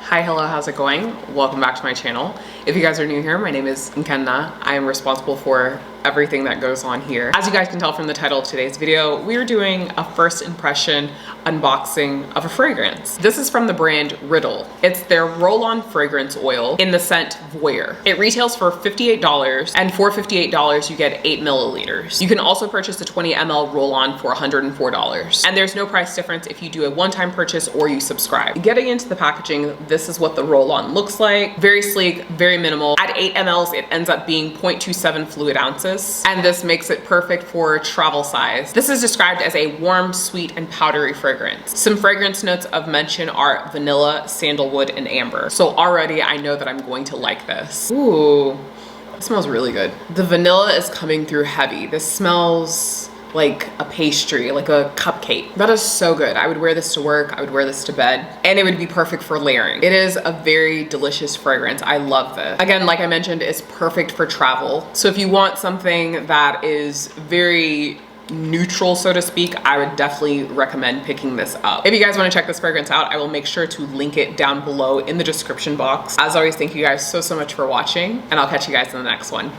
Hi, hello, how's it going? Welcome back to my channel. If you guys are new here, my name is Nkenna. I am responsible for everything that goes on here. As you guys can tell from the title of today's video, we are doing a first impression unboxing of a fragrance. This is from the brand Riddle. It's their roll-on fragrance oil in the scent Voyeur. It retails for $58, and for $58 you get 8 milliliters. You can also purchase a 20 ml roll-on for $104. And there's no price difference if you do a one-time purchase or you subscribe. Getting into the packaging, this is what the roll-on looks like. Very sleek, very minimal. At 8 mls, it ends up being 0.27 fluid ounces. And this makes it perfect for travel size. This is described as a warm, sweet, and powdery fragrance. Some fragrance notes of mention are vanilla, sandalwood, and amber. So already I know that I'm going to like this. Ooh, it smells really good. The vanilla is coming through heavy. This smells like a pastry, like a cupcake. That is so good. I would wear this to work, I would wear this to bed, and it would be perfect for layering. It is a very delicious fragrance. I love this. Again, like I mentioned, it's perfect for travel. So if you want something that is very neutral, so to speak, I would definitely recommend picking this up. If you guys want to check this fragrance out, I will make sure to link it down below in the description box. As always, thank you guys so much for watching, and I'll catch you guys in the next one.